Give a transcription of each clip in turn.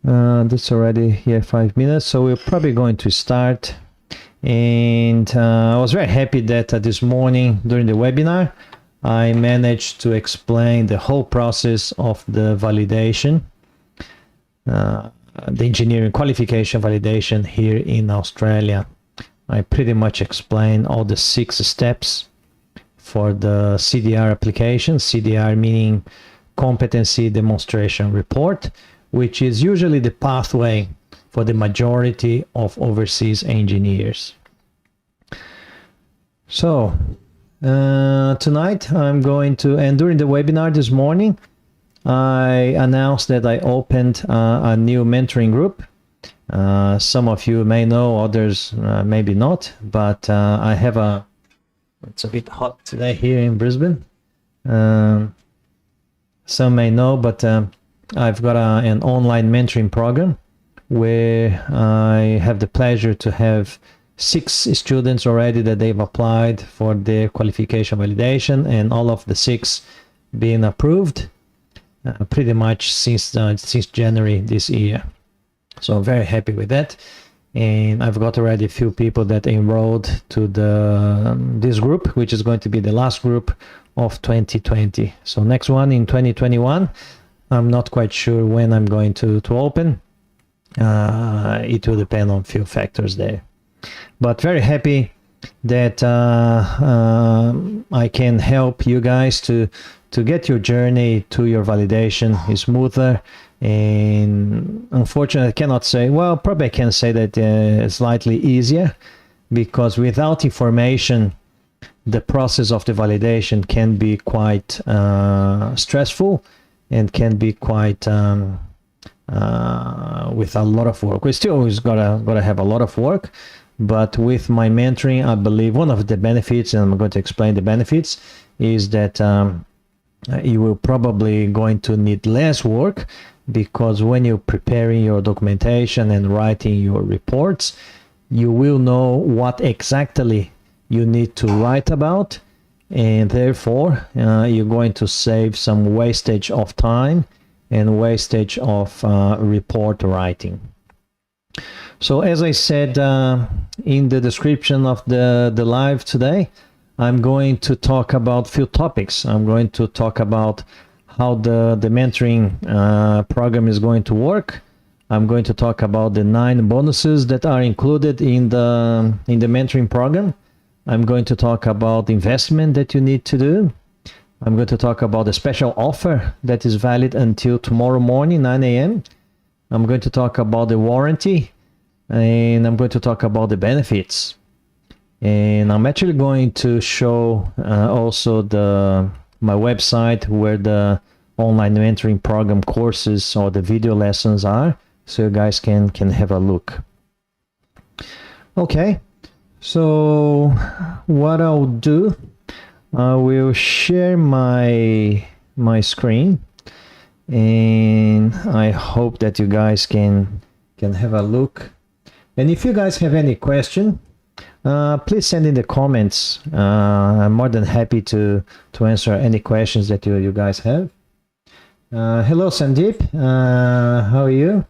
That's already here 5 minutes, so we're probably going to start. And I was very happy that this morning during the webinar I managed to explain the whole process of the validation, the engineering qualification validation here in Australia. I pretty much explained all the 6 steps for the CDR application. CDR meaning competency demonstration report, which is usually the pathway for the majority of overseas engineers. So tonight I'm going to, and during the webinar this morning, I announced that I opened a new mentoring group. Some of you may know, others maybe not, but I have it's a bit hot today here in Brisbane. Some may know, but I've got an online mentoring program where I have the pleasure to have 6 students already that they've applied for their qualification validation, and all of the 6 being approved pretty much since January this year. So I'm very happy with that, and I've got already a few people that enrolled to this group, which is going to be the last group of 2020. So next one in 2021, I'm not quite sure when I'm going to open. It will depend on a few factors there, but very happy that I can help you guys to get your journey to your validation is smoother. And unfortunately I cannot say, well, probably I can say that it's slightly easier, because without information the process of the validation can be quite stressful and can be quite with a lot of work. We still always gotta have a lot of work, but with my mentoring, I believe one of the benefits, and I'm going to explain the benefits, is that you will probably going to need less work, because when you're preparing your documentation and writing your reports, you will know what exactly you need to write about, and therefore you're going to save some wastage of time and wastage of report writing. So as I said in the description of the live today, I'm going to talk about few topics. I'm going to talk about how the mentoring program is going to work. I'm going to talk about the 9 bonuses that are included in the mentoring program. I'm going to talk about the investment that you need to do. I'm going to talk about the special offer that is valid until tomorrow morning, 9 a.m. I'm going to talk about the warranty, and I'm going to talk about the benefits. And I'm actually going to show also my website where the online mentoring program courses or the video lessons are, so you guys can have a look. Okay, so what I'll do, I will share my screen, and I hope that you guys can have a look. And if you guys have any question, please send in the comments. I'm more than happy to answer any questions that you guys have. Hello Sandeep, how are you?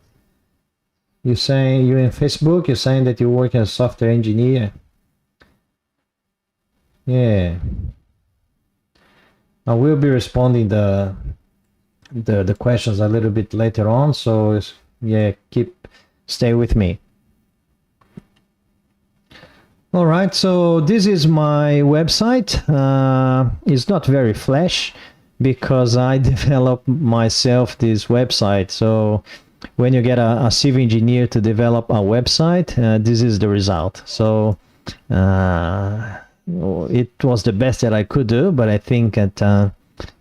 You saying you're in Facebook, you're saying that you work as a software engineer. Yeah, I will be responding the questions a little bit later on, so yeah, stay with me. All right, so this is my website. It's not very flash because I developed myself this website. So when you get a civil engineer to develop a website, this is the result. So it was the best that I could do, but I think that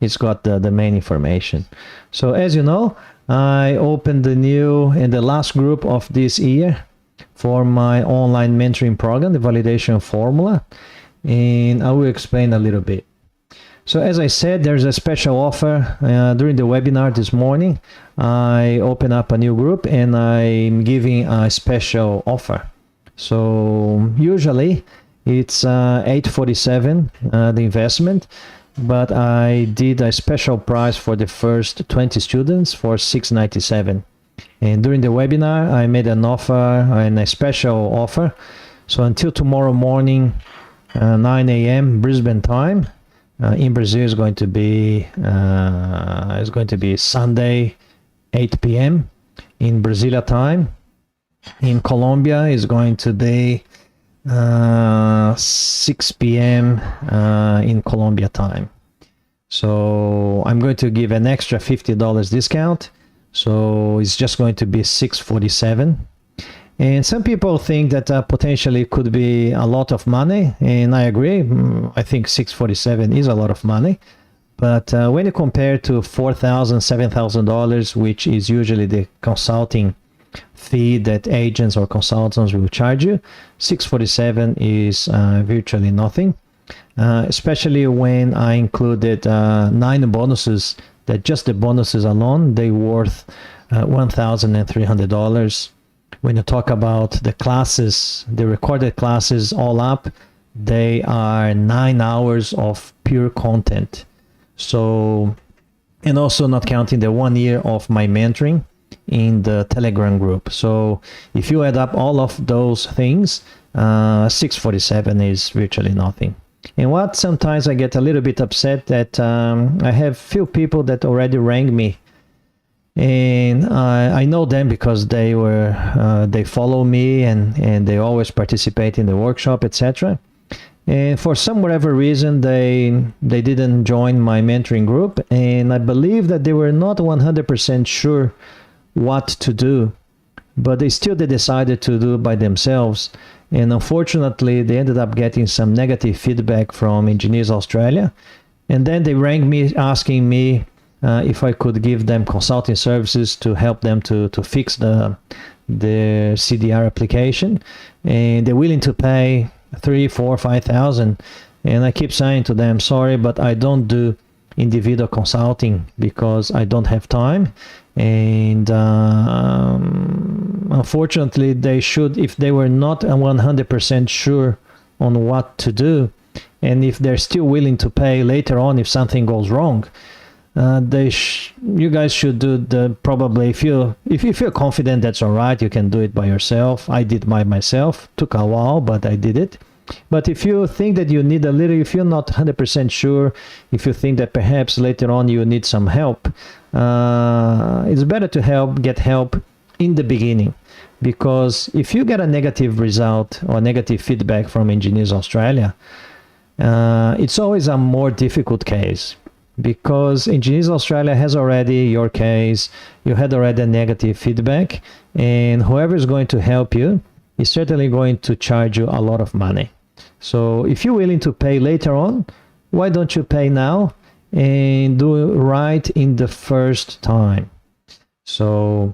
it's got the main information. So as you know, I opened the new and the last group of this year for my online mentoring program, the validation formula, and I will explain a little bit. So as I said, there's a special offer during the webinar this morning. I open up a new group and I'm giving a special offer. So usually it's $847 the investment, but I did a special price for the first 20 students for $697. And during the webinar, I made an offer, and a special offer. So until tomorrow morning, 9 a.m. Brisbane time. In Brazil is going to be Sunday, 8 p.m. in Brasilia time. In Colombia is going to be 6 p.m. In Colombia time. So I'm going to give an extra $50 discount. So it's just going to be $647. And some people think that potentially could be a lot of money, and I agree. I think $647 is a lot of money. But when you compare to $4,000, $7,000, which is usually the consulting fee that agents or consultants will charge you, $647 is virtually nothing. Especially when I included 9 bonuses, that just the bonuses alone, they worth $1,300. When you talk about the classes, the recorded classes all up, they are 9 hours of pure content. So, and also not counting the 1 year of my mentoring in the Telegram group. So if you add up all of those things, $647 is virtually nothing. And what sometimes I get a little bit upset that I have few people that already rang me, and I know them because they follow me and they always participate in the workshop, etc. And for some whatever reason they didn't join my mentoring group, and I believe that they were not 100% sure what to do, but they decided to do by themselves. And unfortunately, they ended up getting some negative feedback from Engineers Australia. And then they rang me asking me if I could give them consulting services to help them to fix the CDR application. And they're willing to pay $3,000, $4,000, $5,000. And I keep saying to them, sorry, but I don't do individual consulting because I don't have time. And unfortunately, they should, if they were not 100% sure on what to do, and if they're still willing to pay later on if something goes wrong, you guys should do probably, if you feel confident, that's all right, you can do it by yourself. I did myself, took a while, but I did it. But if you think that you need a little, if you're not 100% sure, if you think that perhaps later on you need some help, it's better to get help in the beginning. Because if you get a negative result or negative feedback from Engineers Australia, it's always a more difficult case, because Engineers Australia has already your case, you had already a negative feedback, and whoever is going to help you is certainly going to charge you a lot of money. So if you're willing to pay later on, why don't you pay now and do it right in the first time? So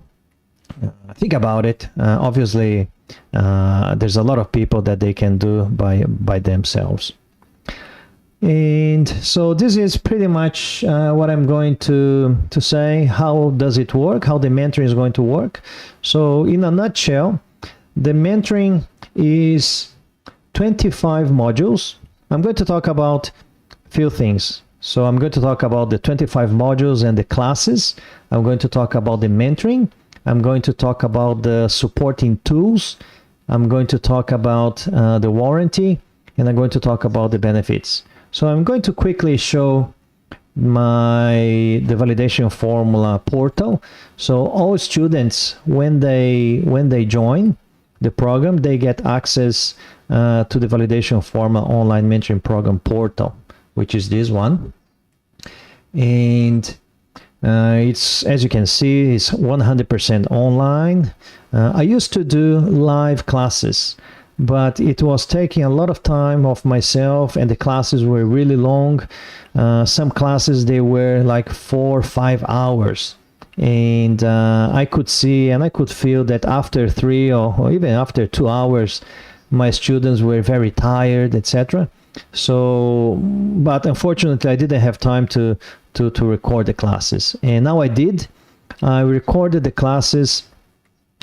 think about it. Obviously, there's a lot of people that they can do by themselves. And so this is pretty much what I'm going to say. How does it work? How the mentoring is going to work? So in a nutshell, the mentoring is 25 modules. I'm going to talk about a few things. So I'm going to talk about the 25 modules and the classes. I'm going to talk about the mentoring. I'm going to talk about the supporting tools. I'm going to talk about the warranty, and I'm going to talk about the benefits. So I'm going to quickly show the validation formula portal. So all students, when they join the program, they get access to the validation formula online mentoring program portal, which is this one. And it's, as you can see, it's 100% online. I used to do live classes, but it was taking a lot of time of myself, and the classes were really long. Some classes, they were like 4 or 5 hours. And I could see and I could feel that after 3 or even after 2 hours, my students were very tired, etc. So, but unfortunately, I didn't have time to record the classes. And now I did. I recorded the classes,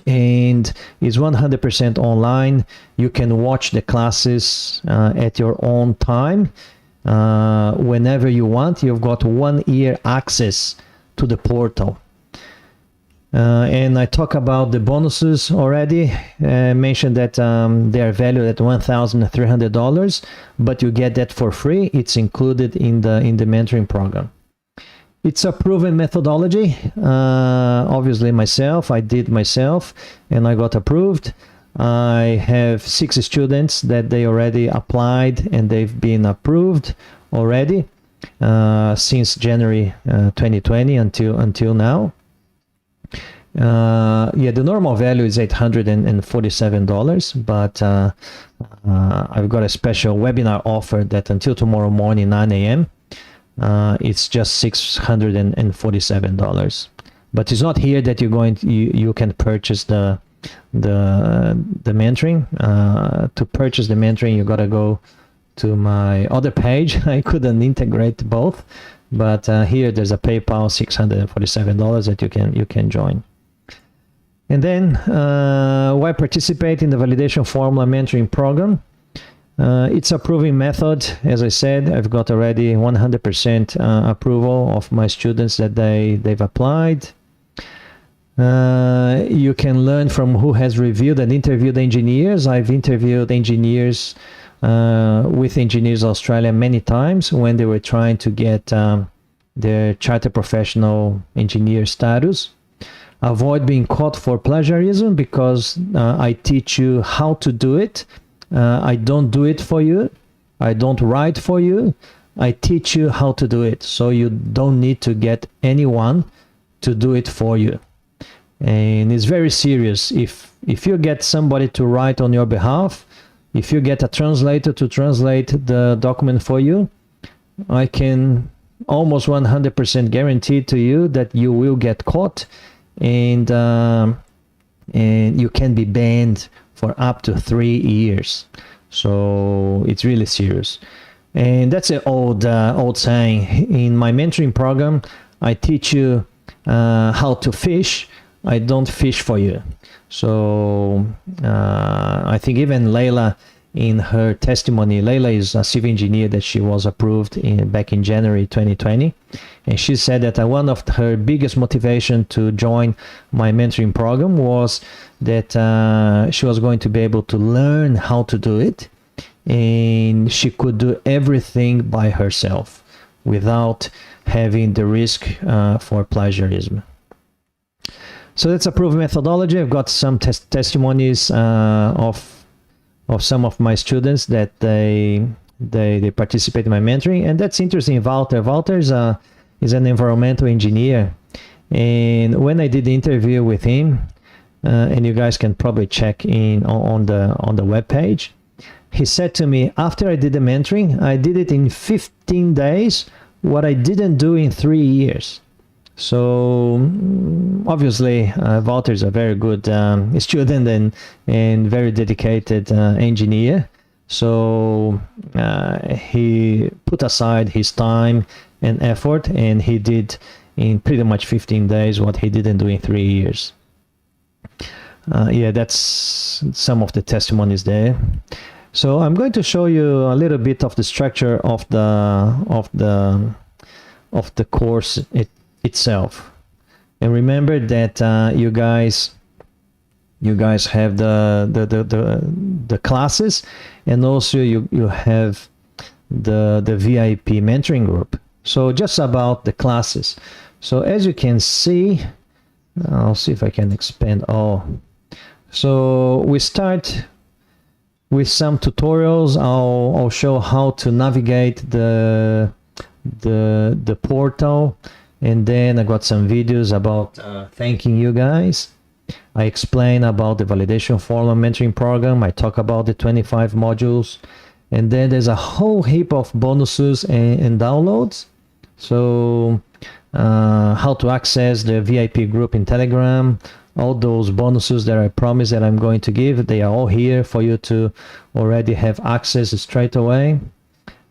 and it's 100% online. You can watch the classes at your own time, whenever you want. You've got 1 year access to the portal. And I talk about the bonuses already. Mentioned that they are valued at $1,300, but you get that for free. It's included in the mentoring program. It's a proven methodology. Obviously I did myself, and I got approved. I have 6 students that they already applied, and they've been approved already since January 2020 until now. The normal value is $847, but I've got a special webinar offer that until tomorrow morning 9 a.m. It's just $647. But it's not here that you can purchase the mentoring. To purchase the mentoring, you gotta go to my other page. I couldn't integrate both, but here there's a PayPal $647 that you can join. And then why participate in the validation formula mentoring program? It's a proven method. As I said, I've got already 100% approval of my students that they've applied. You can learn from who has reviewed and interviewed engineers. I've interviewed engineers with Engineers Australia many times when they were trying to get their chartered professional engineer status. Avoid being caught for plagiarism, because I teach you how to do it. I don't do it for you. I don't write for you. I teach you how to do it, so you don't need to get anyone to do it for you. And it's very serious. If you get somebody to write on your behalf, if you get a translator to translate the document for you, I can almost 100% guarantee to you that you will get caught, and you can be banned for up to 3 years. So it's really serious. And that's an old saying. In my mentoring program, I teach you how to fish. I don't fish for you. So I think even Layla, in her testimony, Layla is a civil engineer that she was approved back in January 2020. And she said that one of her biggest motivation to join my mentoring program was that she was going to be able to learn how to do it, and she could do everything by herself without having the risk for plagiarism. So that's a proven methodology. I've got some testimonies of some of my students that they participate in my mentoring, and that's interesting. Walter is an environmental engineer, and when I did the interview with him, and you guys can probably check in on the web page, he said to me, after I did the mentoring, I did it in 15 days, what I didn't do in 3 years. So obviously Walter is a very good student and very dedicated engineer. So he put aside his time and effort, and he did in pretty much 15 days what he didn't do in 3 years. That's some of the testimonies there. So I'm going to show you a little bit of the structure of the course itself. And remember that you guys have the classes, and also you have the VIP mentoring group. So just about the classes. So as you can see, I'll see if I can expand all. So we start with some tutorials. I'll show how to navigate the portal, and then I got some videos about thanking you guys. I explain about the validation formula mentoring program. I talk about the 25 modules, and then there's a whole heap of bonuses and downloads. So how to access the VIP group in Telegram, all those bonuses that I promised that I'm going to give, they are all here for you to already have access straight away.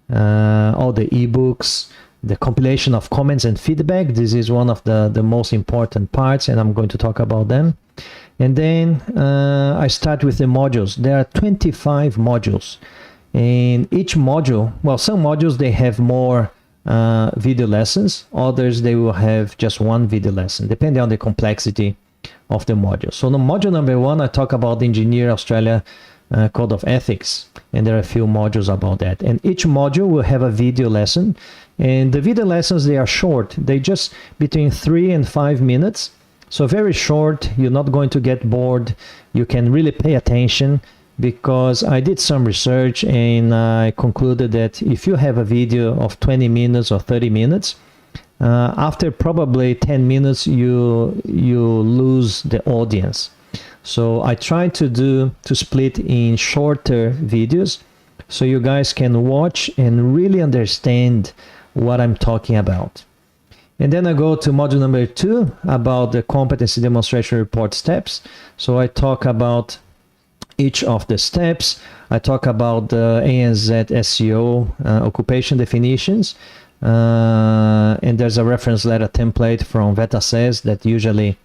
All the ebooks, the compilation of comments and feedback. This is one of the most important parts, and I'm going to talk about them. And then I start with the modules. There are 25 modules, and each module, well, some modules they have more video lessons, others they will have just one video lesson, depending on the complexity of the module. So the module number 1, I talk about the Engineer Australia Code of Ethics, and there are a few modules about that. And each module will have a video lesson, and the video lessons, they are short. They just between 3 and 5 minutes. So very short, you're not going to get bored. You can really pay attention, because I did some research and I concluded that if you have a video of 20 minutes or 30 minutes, after probably 10 minutes, you lose the audience. So I try to split in shorter videos so you guys can watch and really understand what I'm talking about. And then I go to module number 2 about the competency demonstration report steps. So I talk about each of the steps. I talk about the ANZ SEO occupation definitions. And there's a reference letter template from VetaSAS that usually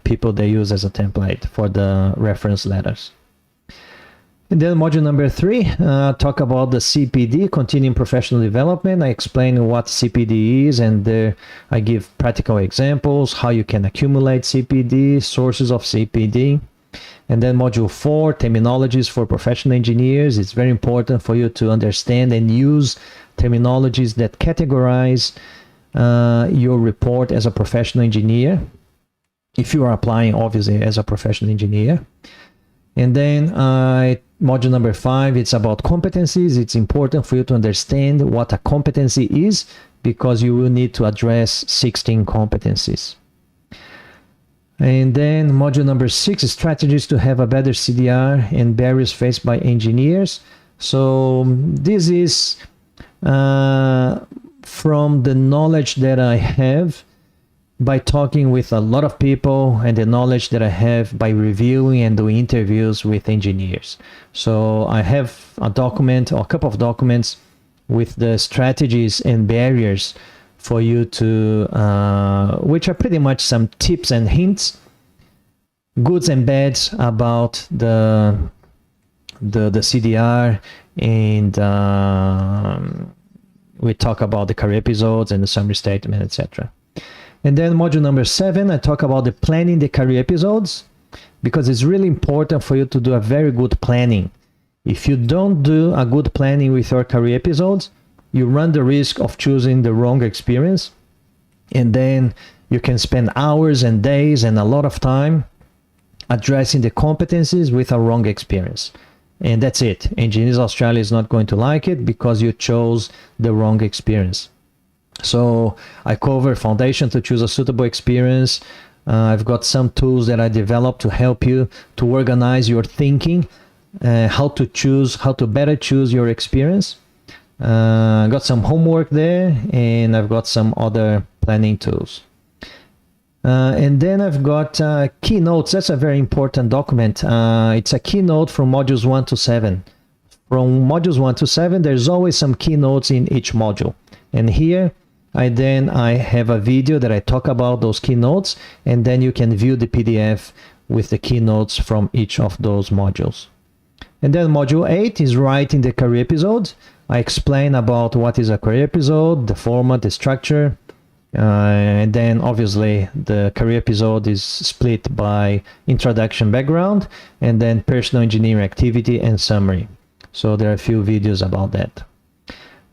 people they use as a template for the reference letters. And then module number 3, talk about the CPD, continuing professional development. I explain what CPD is, and there I give practical examples, how you can accumulate CPD, sources of CPD. And then module 4, terminologies for professional engineers. It's very important for you to understand and use terminologies that categorize your report as a professional engineer, if you are applying obviously as a professional engineer. And then module number 5, it's about competencies. It's important for you to understand what a competency is, because you will need to address 16 competencies. And then module number 6 is strategies to have a better CDR and barriers faced by engineers. So this is from the knowledge that I have by talking with a lot of people, and the knowledge that I have by reviewing and doing interviews with engineers. So I have a document or a couple of documents with the strategies and barriers for you to, which are pretty much some tips and hints, goods and bads about the CDR, and we talk about the career episodes and the summary statement, etc. And then module number 7, I talk about the planning the career episodes, because it's really important for you to do a very good planning. If you don't do a good planning with your career episodes, you run the risk of choosing the wrong experience, and then you can spend hours and days and a lot of time addressing the competencies with a wrong experience. And that's it. Engineers Australia is not going to like it because you chose the wrong experience. So I cover foundation to choose a suitable experience. I've got some tools that I developed to help you to organize your thinking, how to better choose your experience. I got some homework there, and I've got some other planning tools. And then I've got keynotes. That's a very important document. It's a keynote from modules 1 to 7. From modules 1 to 7, there's always some keynotes in each module. And here, I have a video that I talk about those keynotes, and then you can view the PDF with the keynotes from each of those modules. And then module 8 is writing the career episode. I explain about what is a career episode, the format, the structure, and then obviously the career episode is split by introduction, background, and then personal engineering activity and summary. So there are a few videos about that.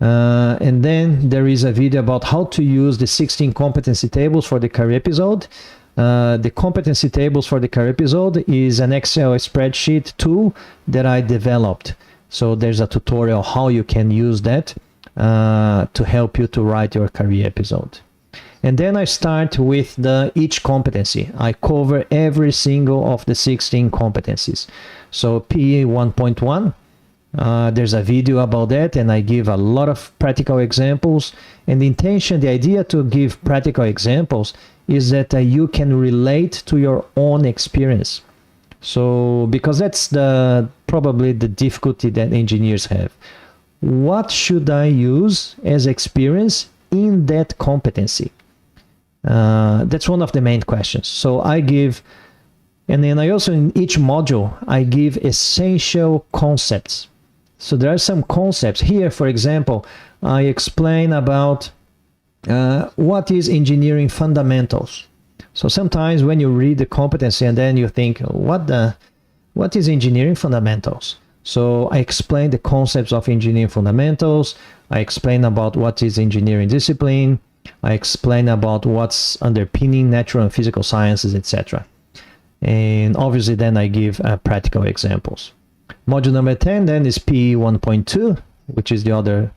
And then there is a video about how to use the 16 competency tables for the career episode. The competency tables for the career episode is an Excel spreadsheet tool that I developed. So there's a tutorial how you can use that to help you to write your career episode. And then I start with each competency. I cover every single of the 16 competencies. So PE 1.1, there's a video about that, and I give a lot of practical examples. And the idea to give practical examples is that you can relate to your own experience. So, because that's probably the difficulty that engineers have. What should I use as experience in that competency? That's one of the main questions. So I give, and then I also, in each module, I give essential concepts. So there are some concepts here. For example, I explain about what is engineering fundamentals. So sometimes when you read the competency and then you think, what is engineering fundamentals? So I explain the concepts of engineering fundamentals. I explain about what is engineering discipline. I explain about what's underpinning natural and physical sciences, etc. And obviously then I give practical examples. Module number 10 then is PE 1.2, which is the other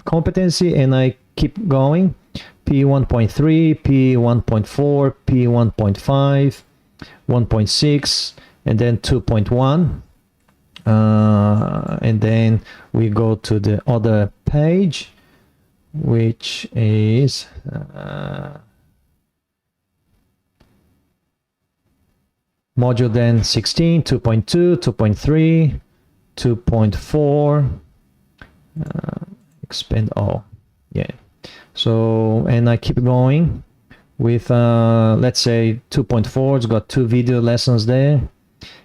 competency, and I keep going. PE 1.3, PE 1.4, PE 1.5, 1.6, and then 2.1. And then we go to the other page, which is module then 16, 2.2, 2.3, 2.4, expand all. Yeah. So, and I keep going with, let's say 2.4, it's got 2 video lessons there.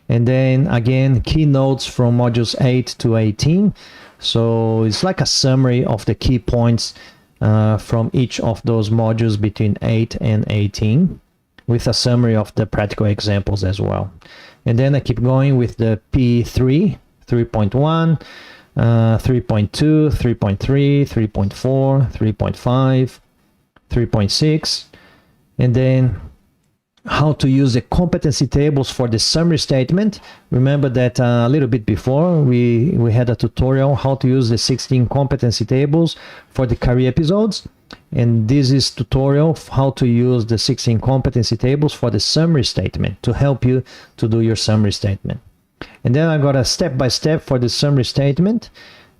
And then again, keynotes from modules 8 to 18. So it's like a summary of the key points from each of those modules between 8 and 18, with a summary of the practical examples as well. And then I keep going with the P3, 3.1, 3.2, 3.3, 3.4, 3.5, 3.6, and then how to use the competency tables for the summary statement. Remember that a little bit before we had a tutorial how to use the 16 competency tables for the career episodes, and this is tutorial of how to use the 16 competency tables for the summary statement to help you to do your summary statement. And then I got a step-by-step for the summary statement,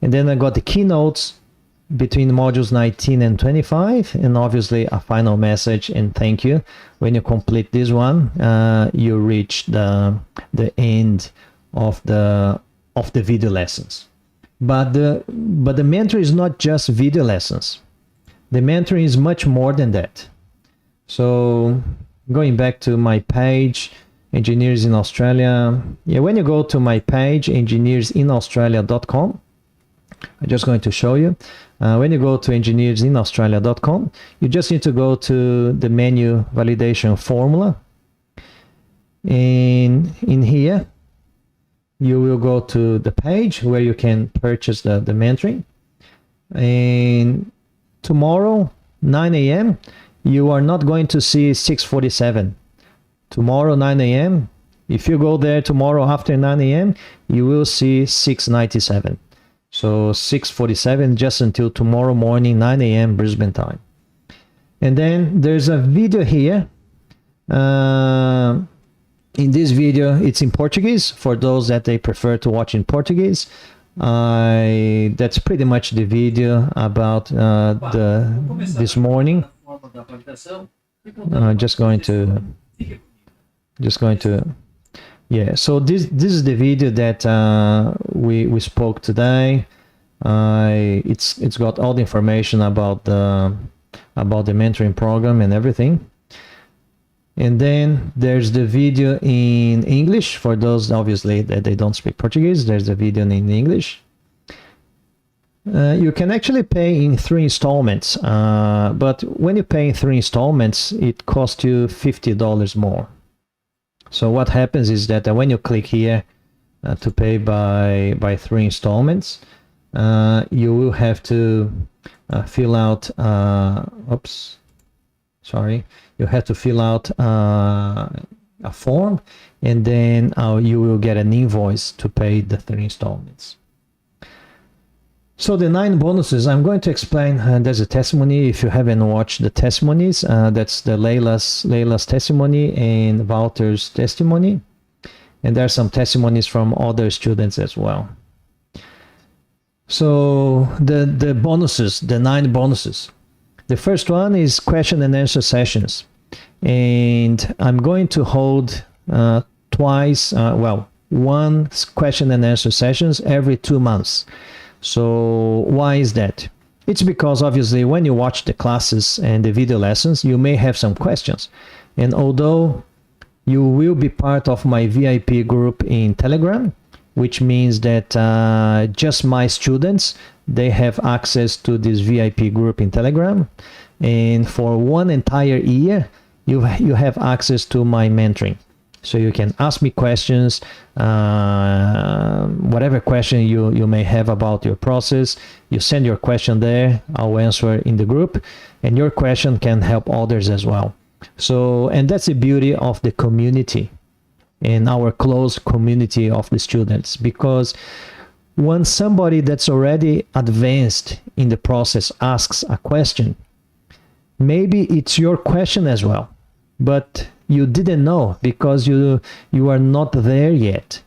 and then I got the keynotes between modules 19 and 25, and obviously a final message and thank you. When you complete this one, you reach the end of the video lessons. But the mentoring is not just video lessons. The mentoring is much more than that. So going back to my page, Engineers in Australia. Yeah, when you go to my page, engineersinaustralia.com, I'm just going to show you. When you go to engineersinaustralia.com, you just need to go to the menu validation formula. And in here, you will go to the page where you can purchase the mentoring. And tomorrow, 9 a.m., you are not going to see 647. Tomorrow, 9 a.m., if you go there tomorrow after 9 a.m., you will see 697. So 647 just until tomorrow morning, 9 a.m. Brisbane time. And then there's a video here. In this video, it's in Portuguese for those that they prefer to watch in Portuguese. That's pretty much the video about this morning. Yeah, so this is the video that we spoke today. It's got all the information about the mentoring program and everything. And then there's the video in English for those obviously that they don't speak Portuguese. There's the video in English. You can actually pay in 3 installments, but when you pay in 3 installments, it costs you $50 more. So what happens is that when you click here to pay by 3 installments, you will have to fill out, you have to fill out a form, and then you will get an invoice to pay the 3 installments. So the 9 bonuses, I'm going to explain. There's a testimony. If you haven't watched the testimonies, that's the Leila's testimony and Walter's testimony. And there are some testimonies from other students as well. So the bonuses, the 9 bonuses. The first one is question and answer sessions. And I'm going to hold one question and answer sessions every 2 months. So why is that? It's because obviously when you watch the classes and the video lessons, you may have some questions. And although you will be part of my VIP group in Telegram, which means that just my students, they have access to this VIP group in Telegram. And for 1 entire year, you have access to my mentoring. So you can ask me questions, whatever question you may have about your process. You send your question there, I'll answer in the group, and your question can help others as well. So, and that's the beauty of the community and our close community of the students, because when somebody that's already advanced in the process asks a question, maybe it's your question as well, but you didn't know because you are not there yet.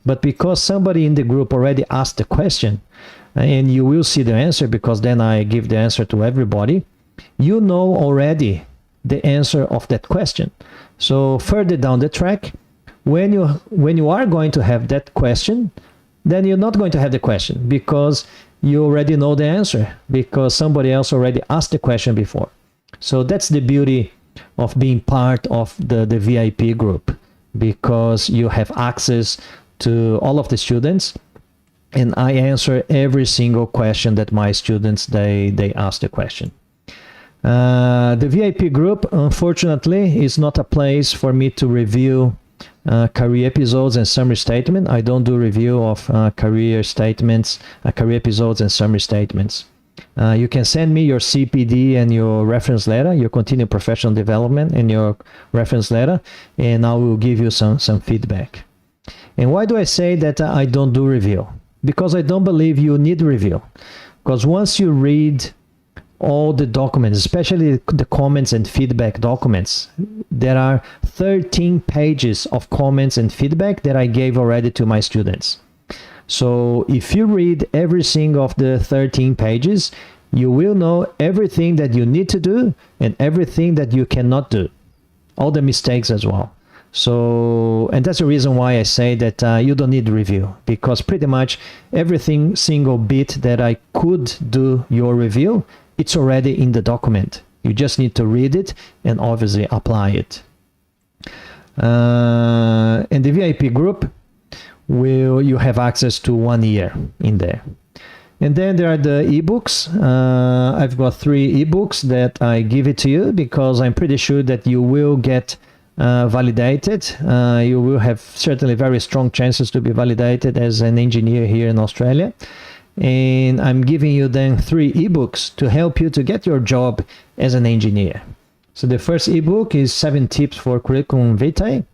But because somebody in the group already asked the question, and you will see the answer because then I give the answer to everybody, you know already the answer of that question. So further down the track, when you are going to have that question, then you're not going to have the question because you already know the answer because somebody else already asked the question before. So that's the beauty of being part of the VIP group, because you have access to all of the students, and I answer every single question that my students they ask the question. The VIP group, unfortunately, is not a place for me to review career episodes and summary statement. I don't do review of career statements, career episodes and summary statements. You can send me your CPD and your reference letter, your continued professional development and your reference letter, and I will give you some feedback. And why do I say that I don't do review? Because I don't believe you need review. Because once you read all the documents, especially the comments and feedback documents, there are 13 pages of comments and feedback that I gave already to my students. So if you read every single of the 13 pages, you will know everything that you need to do and everything that you cannot do, all the mistakes as well. So, and that's the reason why I say that you don't need review, because pretty much everything single bit that I could do your review, it's already in the document. You just need to read it and obviously apply it. And the VIP group, you have access to 1 year in there. And then there are the ebooks. I've got 3 ebooks that I give it to you because I'm pretty sure that you will get validated. You will have certainly very strong chances to be validated as an engineer here in Australia. And I'm giving you then 3 ebooks to help you to get your job as an engineer. So the first ebook is 7 tips for curriculum vitae.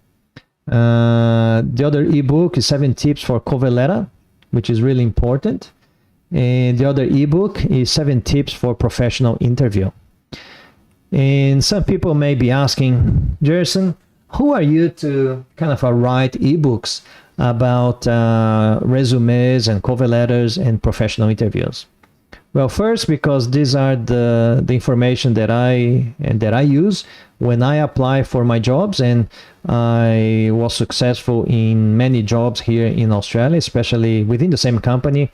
The other ebook is 7 tips for cover letter, which is really important. And the other ebook is 7 tips for professional interview. And some people may be asking, Jerson, who are you to kind of write ebooks about resumes and cover letters and professional interviews? Well, first, because these are the information that I use when I apply for my jobs, and I was successful in many jobs here in Australia, especially within the same company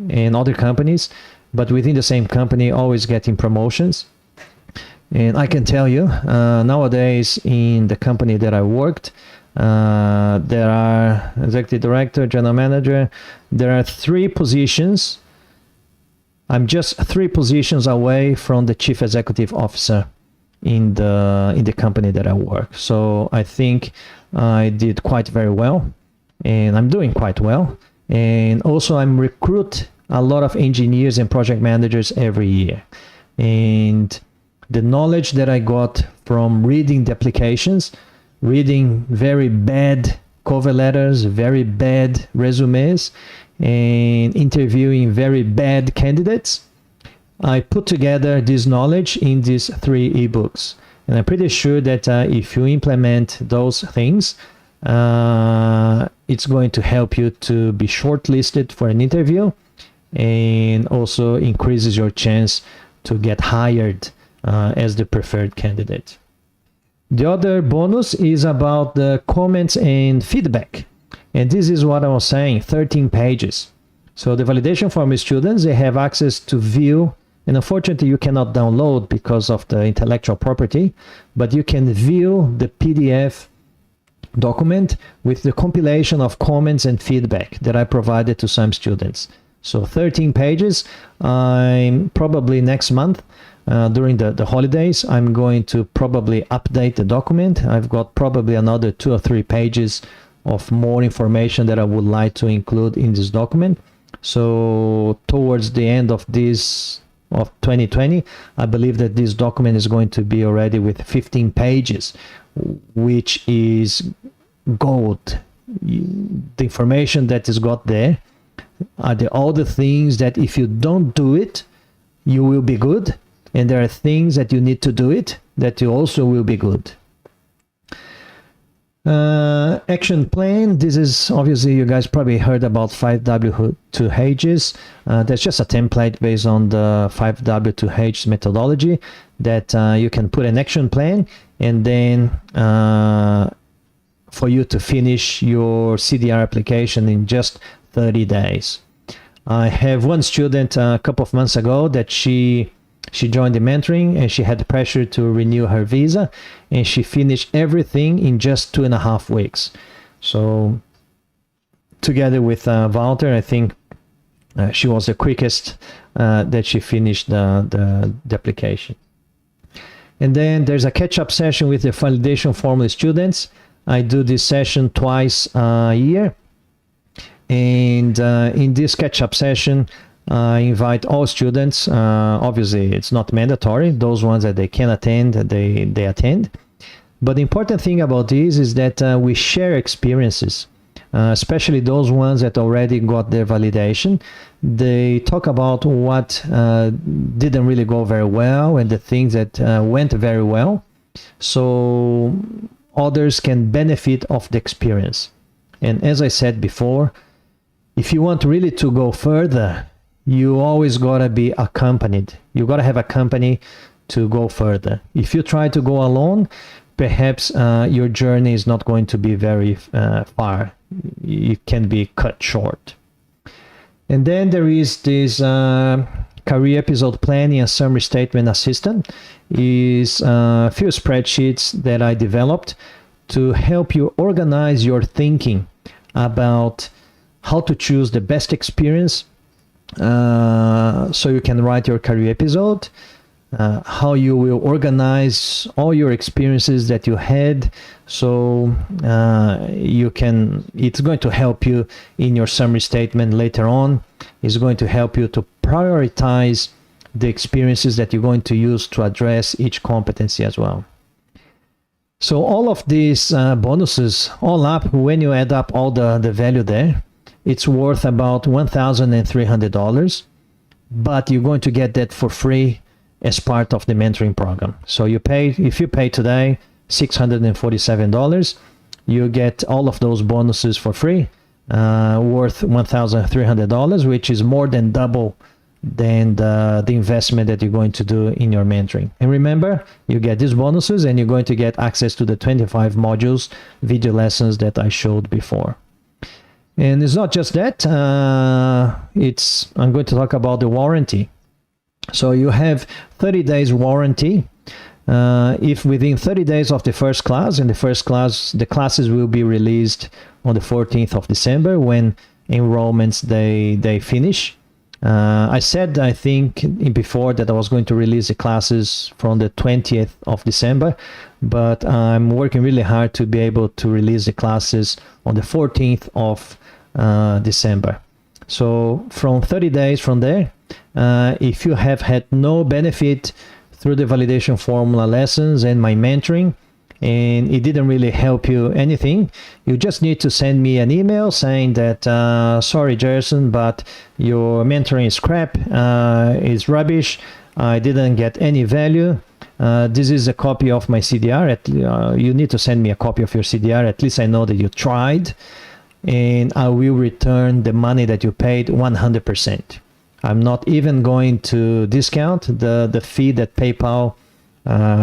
and other companies, but within the same company, always getting promotions. And I can tell you, nowadays in the company that I worked, there are executive director, general manager, there are 3 positions. I'm just 3 positions away from the chief executive officer in the company that I work. So I think I did quite very well, and I'm doing quite well. And also I'm recruit a lot of engineers and project managers every year. And the knowledge that I got from reading the applications, reading very bad cover letters, very bad resumes, and interviewing very bad candidates, I put together this knowledge in these 3 ebooks. And I'm pretty sure that if you implement those things, it's going to help you to be shortlisted for an interview, and also increases your chance to get hired as the preferred candidate. The other bonus is about the comments and feedback. And this is what I was saying, 13 pages. So the validation form students, they have access to view, and unfortunately you cannot download because of the intellectual property, but you can view the PDF document with the compilation of comments and feedback that I provided to some students. So 13 pages. I'm probably next month during the holidays. I'm going to probably update the document. I've got probably another 2 or 3 pages of more information that I would like to include in this document. So towards the end of 2020, I believe that this document is going to be already with 15 pages, which is gold. The information that is got there are all the things that if you don't do it, you will be good. And there are things that you need to do it that you also will be good. Action plan. This is obviously, you guys probably heard about 5W2Hs. That's just a template based on the 5W2H methodology that you can put an action plan, and then for you to finish your CDR application in just 30 days. I have one student a couple of months ago that she joined the mentoring, and she had pressure to renew her visa, and she finished everything in just 2.5 weeks. So together with Walter, I think she was the quickest that she finished the application. And then there's a catch-up session with the validation formula students. I do this session twice a year. And in this catch-up session, I invite all students. Obviously, it's not mandatory. Those ones that they can attend, they attend. But the important thing about this is that we share experiences, especially those ones that already got their validation. They talk about what didn't really go very well and the things that went very well. So others can benefit of the experience. And as I said before, if you want really to go further, you always gotta be accompanied. You gotta have a company to go further. If you try to go alone, perhaps your journey is not going to be very far. It can be cut short. And then there is this career episode planning and summary statement assistant. Is a few spreadsheets that I developed to help you organize your thinking about how to choose the best experience, so you can write your career episode, how you will organize all your experiences that you had, so it's going to help you in your summary statement later on. It's going to help you to prioritize the experiences that you're going to use to address each competency as well. So all of these bonuses, all up, when you add up all the value there, it's worth about $1,300, but you're going to get that for free as part of the mentoring program. So if you pay today $647, you get all of those bonuses for free, worth $1,300, which is more than double than the investment that you're going to do in your mentoring. And remember, you get these bonuses and you're going to get access to the 25 modules video lessons that I showed before. And it's not just that, I'm going to talk about the warranty. So you have 30 days warranty. If within 30 days of the first class, and the classes will be released on the 14th of December when enrollments they finish. I said, I think before, that I was going to release the classes from the 20th of December, but I'm working really hard to be able to release the classes on the 14th of December. So from 30 days from there, if you have had no benefit through the validation formula lessons and my mentoring, and it didn't really help you anything, you just need to send me an email saying that, sorry, Jerson, but your mentoring is crap, is rubbish, I didn't get any value. This is a copy of my CDR. You need to send me a copy of your CDR. At least I know that you tried, and I will return the money that you paid 100%. I'm not even going to discount the fee that PayPal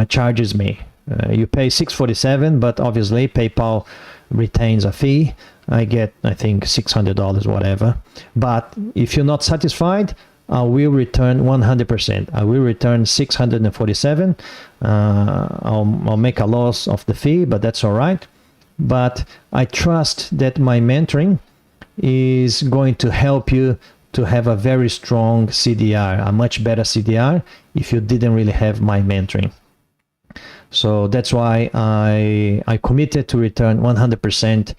charges me. You pay $647, but obviously PayPal retains a fee. I get, I think, $600, whatever. But if you're not satisfied, I will return 100%. I will return $647. I'll make a loss of the fee, but that's all right. But I trust that my mentoring is going to help you to have a very strong CDR, a much better CDR, if you didn't really have my mentoring. So that's why I committed to return 100%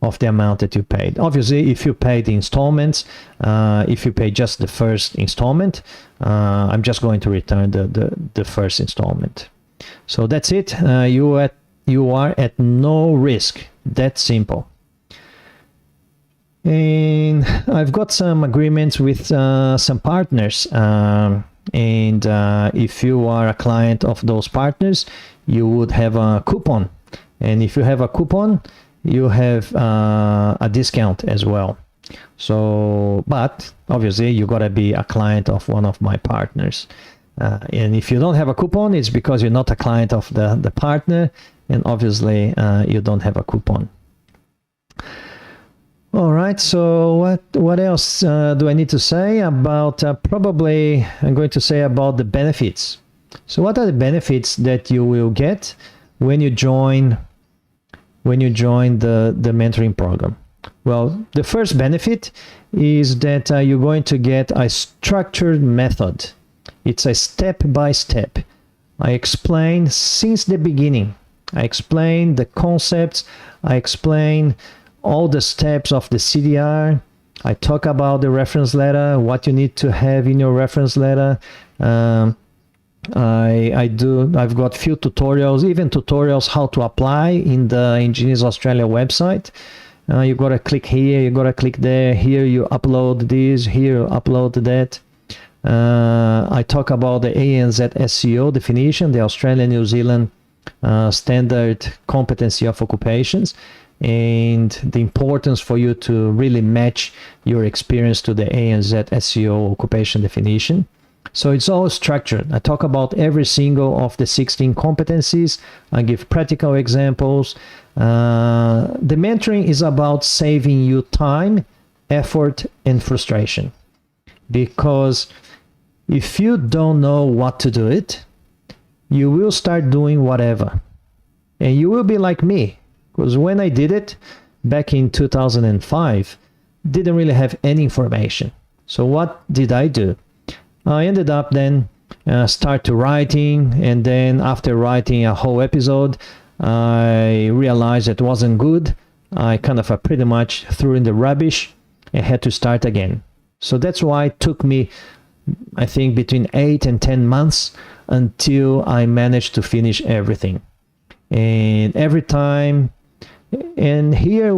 of the amount that you paid. Obviously, if you pay the installments, if you pay just the first installment, I'm just going to return the first installment. So that's it. You are at no risk. That's simple. And I've got some agreements with some partners. And if you are a client of those partners, you would have a coupon. And if you have a coupon, you have a discount as well. So, but obviously you gotta be a client of one of my partners. And if you don't have a coupon, it's because you're not a client of the partner, and obviously you don't have a coupon. All right, so what else do I need to say about, probably I'm going to say about the benefits. So what are the benefits that you will get when you join the mentoring program? Well, the first benefit is that you're going to get a structured method. It's a step-by-step. I explain since the beginning. I explain the concepts. I explain all the steps of the CDR. I talk about the reference letter, what you need to have in your reference letter. I've got few tutorials, even tutorials how to apply in the Engineers Australia website. You gotta click here, you gotta click there, here you upload this, here you upload that. I talk about the ANZ SEO definition, the Australia New Zealand standard competency of occupations, and the importance for you to really match your experience to the ANZ SEO occupation definition. So it's all structured. I talk about every single of the 16 competencies. I give practical examples. The mentoring is about saving you time, effort, and frustration. Because if you don't know what to do it, you will start doing whatever. And you will be like me. Because when I did it back in 2005, didn't really have any information. So what did I do? I ended up then start to writing, and then after writing a whole episode, I realized it wasn't good. I kind of pretty much threw in the rubbish and had to start again. So that's why it took me, I think, between 8 and 10 months until I managed to finish everything. And every time, and here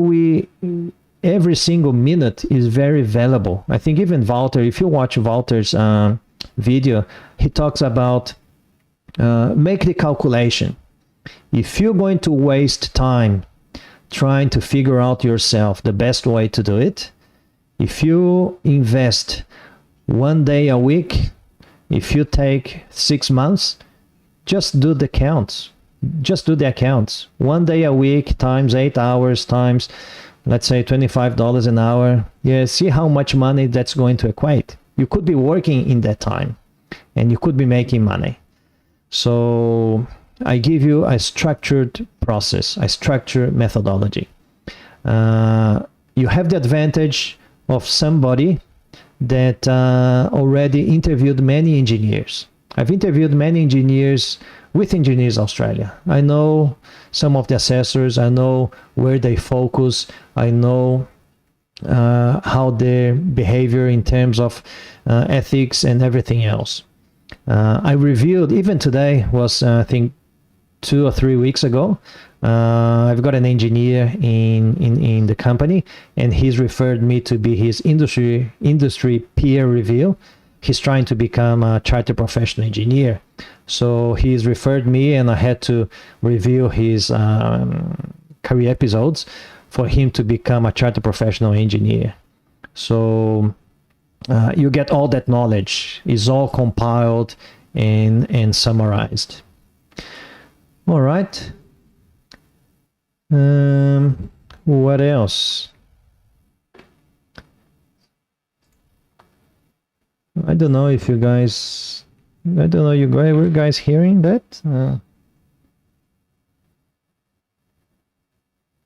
every single minute is very valuable. I think even Walter, if you watch Walter's video, he talks about make the calculation. If you're going to waste time trying to figure out yourself the best way to do it, if you invest 1 day a week, if you take 6 months, just do the counts. Just do the accounts. 1 day a week times 8 hours times, let's say $25 an hour. Yeah, see how much money that's going to equate. You could be working in that time and you could be making money. So I give you a structured process, a structured methodology. You have the advantage of somebody that already interviewed many engineers. I've interviewed many engineers with Engineers Australia. I know some of the assessors. I know where they focus. I know how their behavior in terms of ethics and everything else. I reviewed, even today was I think 2 or 3 weeks ago, I've got an engineer in the company, and he's referred me to be his industry peer review. He's trying to become a chartered professional engineer. So he's referred me, and I had to review his career episodes for him to become a chartered professional engineer. So you get all that knowledge. It's all compiled and summarized. All right. What else? I don't know if you guys, were you guys hearing that?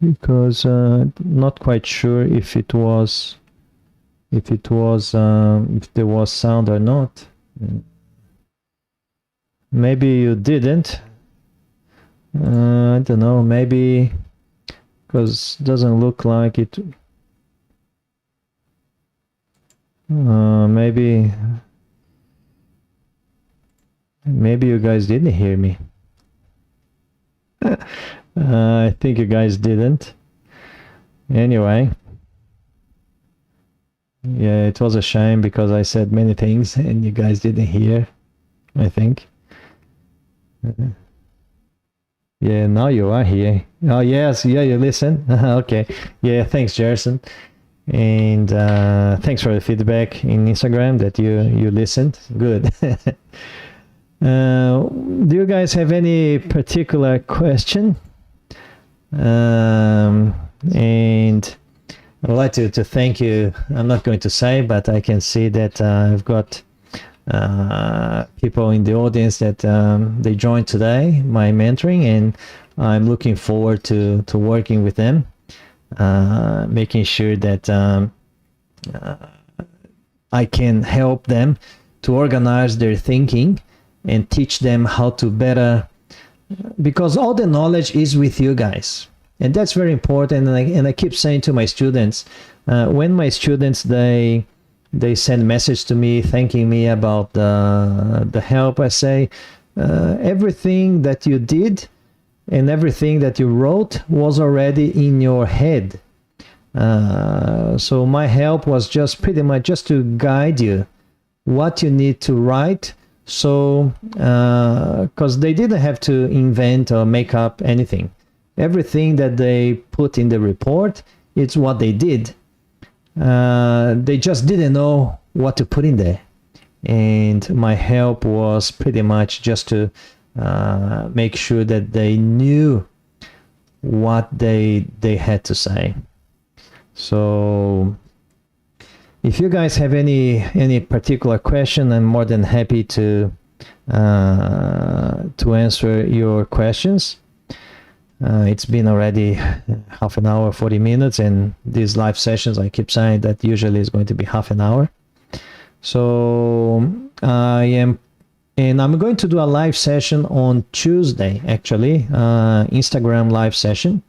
Because not quite sure if it was if it was if there was sound or not. Maybe you didn't. I don't know, maybe because it doesn't look like it. Maybe you guys didn't hear me. I think you guys didn't. Anyway, yeah, it was a shame because I said many things and you guys didn't hear, I think. Yeah, now you are here. Oh, yes, yeah, you listen. Okay. Yeah, thanks, Jerson. And thanks for the feedback in Instagram that you listened. Good. Do you guys have any particular question? And I'd like to thank you. I'm not going to say, but I can see that I've got people in the audience that they joined today, my mentoring, and I'm looking forward to working with them, making sure that I can help them to organize their thinking and teach them how to better, because all the knowledge is with you guys, and that's very important. And I keep saying to my students, when my students they send message to me thanking me about the help, I say everything that you did and everything that you wrote was already in your head. So my help was just pretty much just to guide you what you need to write. So because they didn't have to invent or make up anything. Everything that they put in the report, it's what they did. They just didn't know what to put in there, and my help was pretty much just to make sure that they knew what they had to say. So if you guys have any particular question, I'm more than happy to answer your questions. It's been already half an hour, 40 minutes, and these live sessions, I keep saying that usually is going to be half an hour. So I'm going to do a live session on Tuesday, actually, Instagram live session.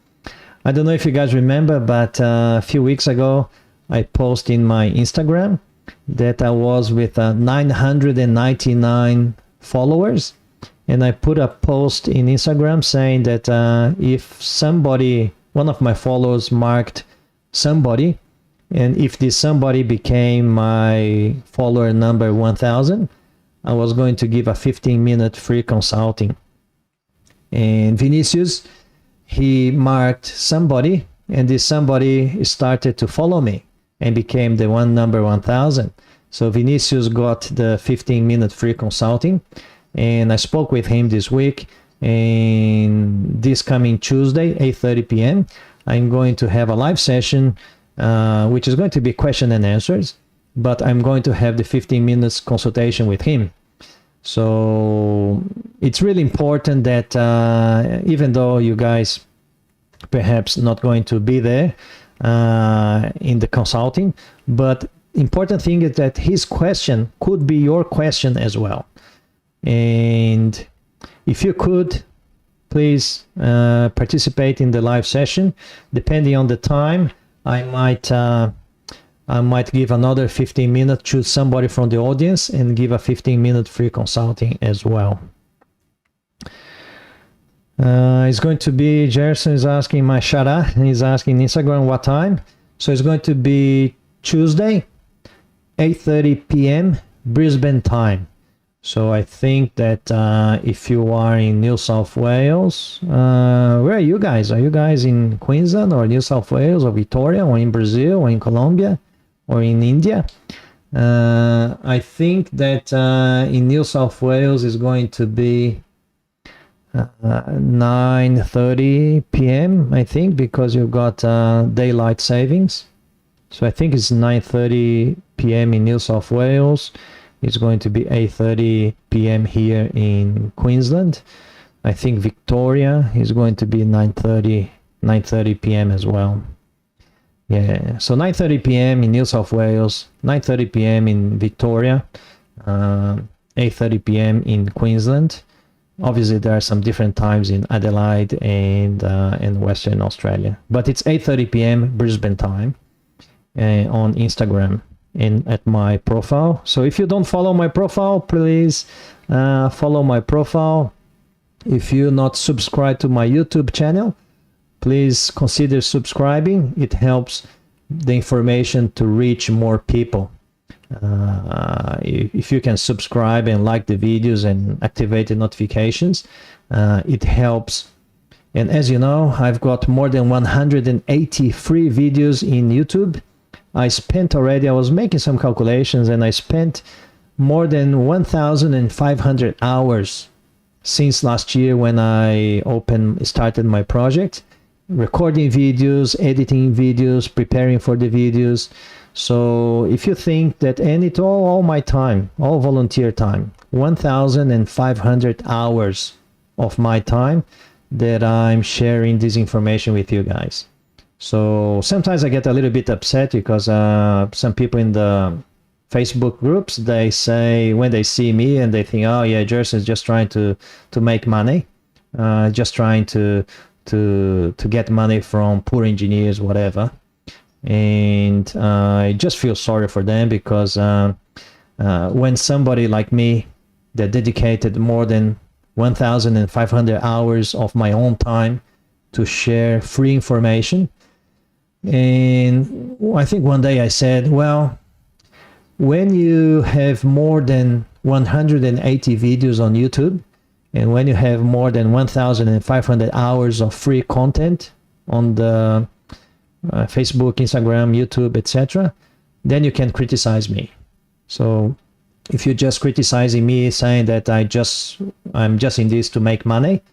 I don't know if you guys remember, but a few weeks ago, I posted in my Instagram that I was with 999 followers. And I put a post in Instagram saying that if somebody, one of my followers marked somebody, and if this somebody became my follower number 1000, I was going to give a 15-minute free consulting. And Vinicius, he marked somebody, and this somebody started to follow me and became the one number 1000. So Vinicius got the 15-minute free consulting. And I spoke with him this week, and this coming Tuesday, 8:30 p.m., I'm going to have a live session, which is going to be question and answers, but I'm going to have the 15 minutes consultation with him. So it's really important that even though you guys perhaps not going to be there in the consulting, but important thing is that his question could be your question as well. And if you could, please participate in the live session. Depending on the time, I might give another 15 minutes, choose somebody from the audience and give a 15-minute free consulting as well. It's going to be, Jerson is asking my Shara, he's asking Instagram what time. So it's going to be Tuesday, 8:30 p.m. Brisbane time. So I think that if you are in New South Wales, where are you guys? Are you guys in Queensland or New South Wales or Victoria or in Brazil or in Colombia or in India? I think that in New South Wales is going to be 9:30 p.m. I think, because you've got daylight savings. So I think it's 9:30 p.m. in New South Wales. It's going to be 8:30 p.m. here in Queensland. I think Victoria is going to be 9:30 p.m. as well. Yeah, so 9:30 p.m. in New South Wales, 9:30 p.m. in Victoria, 8:30 p.m. in Queensland. Obviously, there are some different times in Adelaide and in Western Australia, but it's 8:30 p.m. Brisbane time on Instagram and at my profile. So if you don't follow my profile, please follow my profile. If you're not subscribed to my YouTube channel, please consider subscribing. It helps the information to reach more people. If you can subscribe and like the videos and activate the notifications, it helps. And as you know, I've got more than 180 free videos in YouTube. I was making some calculations, and I spent more than 1,500 hours since last year when I started my project, recording videos, editing videos, preparing for the videos. So if you think that, and it's all my time, all volunteer time, 1,500 hours of my time that I'm sharing this information with you guys. So sometimes I get a little bit upset because some people in the Facebook groups, they say, when they see me and they think, oh yeah, Jersey's just trying to make money, just trying to get money from poor engineers, whatever. And I just feel sorry for them, because when somebody like me that dedicated more than 1,500 hours of my own time to share free information, and I think one day I said, well, when you have more than 180 videos on YouTube, and when you have more than 1,500 hours of free content on the Facebook, Instagram, YouTube, etc., then you can criticize me. So if you're just criticizing me, saying that I'm just in this to make money,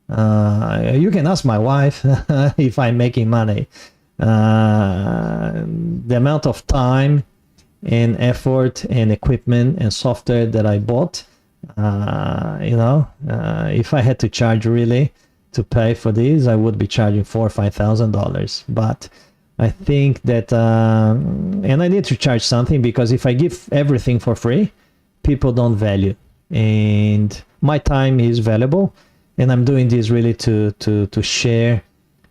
you can ask my wife if I'm making money. The amount of time and effort and equipment and software that I bought, if I had to charge really to pay for these, I would be charging $4,000 or $5,000. But I think that, and I need to charge something, because if I give everything for free, people don't value. And my time is valuable, and I'm doing this really to share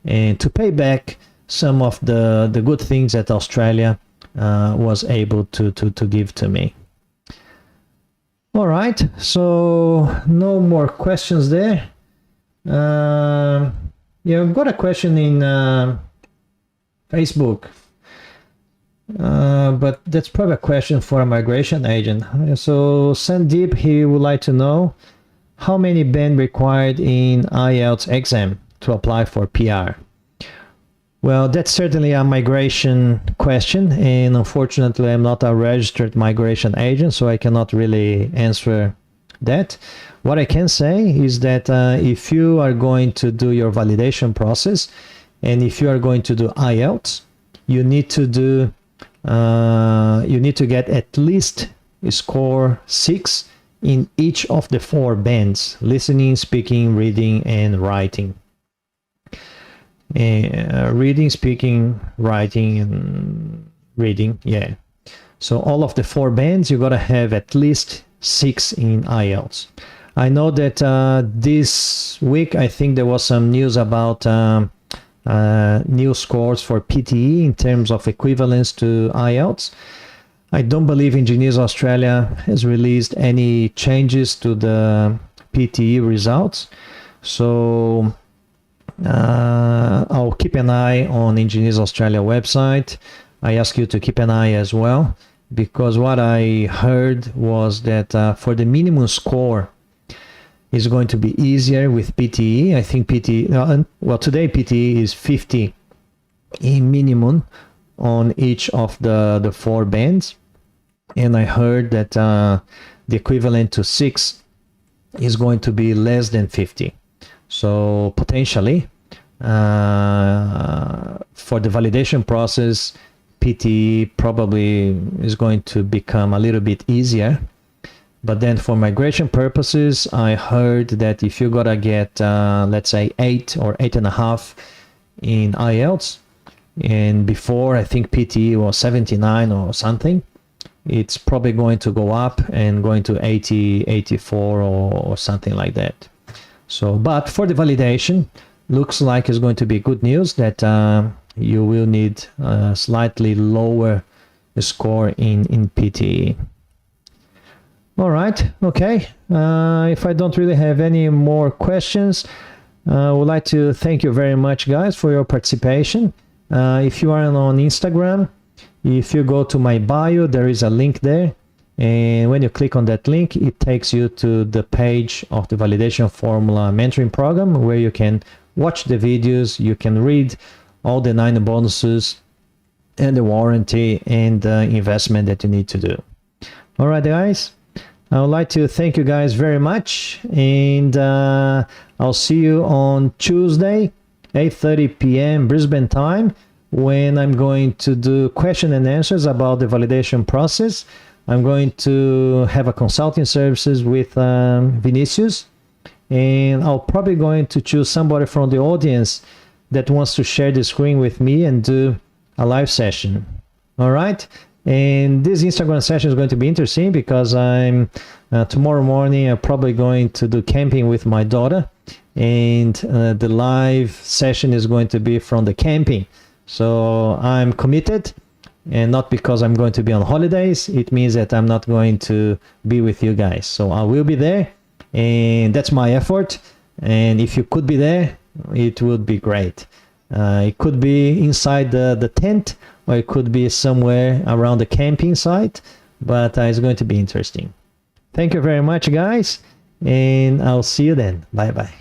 and to pay back some of the good things that Australia was able to give to me. All right, so no more questions there. Yeah, I've got a question in Facebook, but that's probably a question for a migration agent. So Sandeep, he would like to know how many band required in IELTS exam to apply for PR. Well, that's certainly a migration question, and unfortunately I'm not a registered migration agent, so I cannot really answer that. What I can say is that if you are going to do your validation process, and if you are going to do IELTS, you need to get at least a score 6 in each of the 4 bands: listening, speaking, reading, and writing. Reading, speaking, writing, and reading, yeah. So all of the 4 bands, you gotta have at least 6 in IELTS. I know that this week, I think there was some news about new scores for PTE in terms of equivalence to IELTS. I don't believe Engineers Australia has released any changes to the PTE results. So I'll keep an eye on Engineers Australia website. I ask you to keep an eye as well, because what I heard was that for the minimum score is going to be easier with PTE. I think PTE, well, today PTE is 50 in minimum on each of the 4 bands, and I heard that the equivalent to 6 is going to be less than 50. So potentially for the validation process, PTE probably is going to become a little bit easier. But then for migration purposes, I heard that if you gotta get, let's say 8 or 8.5 in IELTS, and before I think PTE was 79 or something. It's probably going to go up and going to 80, 84 or something like that. So, but for the validation, looks like it's going to be good news that you will need a slightly lower score in PTE. All right, okay. If I don't really have any more questions, I would like to thank you very much, guys, for your participation. If you are on Instagram, if you go to my bio, there is a link there. And when you click on that link, it takes you to the page of the Validation Formula Mentoring Program, where you can watch the videos, you can read all the 9 bonuses and the warranty and the investment that you need to do. All right, guys. I would like to thank you guys very much, and I'll see you on Tuesday, 8:30 p.m. Brisbane time, when I'm going to do question and answers about the validation process. I'm going to have a consulting services with Vinicius, and I'll probably going to choose somebody from the audience that wants to share the screen with me and do a live session. All right. And this Instagram session is going to be interesting because I'm tomorrow morning I'm probably going to do camping with my daughter, and the live session is going to be from the camping. So I'm committed, and not because I'm going to be on holidays. It means that I'm not going to be with you guys. So I will be there, and that's my effort. And if you could be there, it would be great. It could be inside the tent, or it could be somewhere around the camping site, but it's going to be interesting. Thank you very much, guys, and I'll see you then. Bye-bye.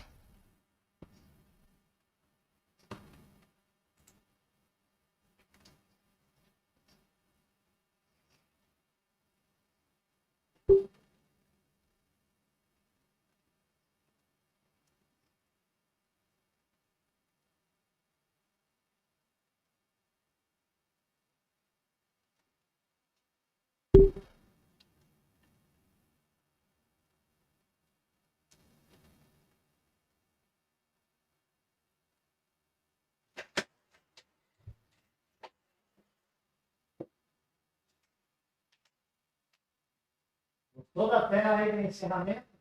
Toda a tela aí de encerramento.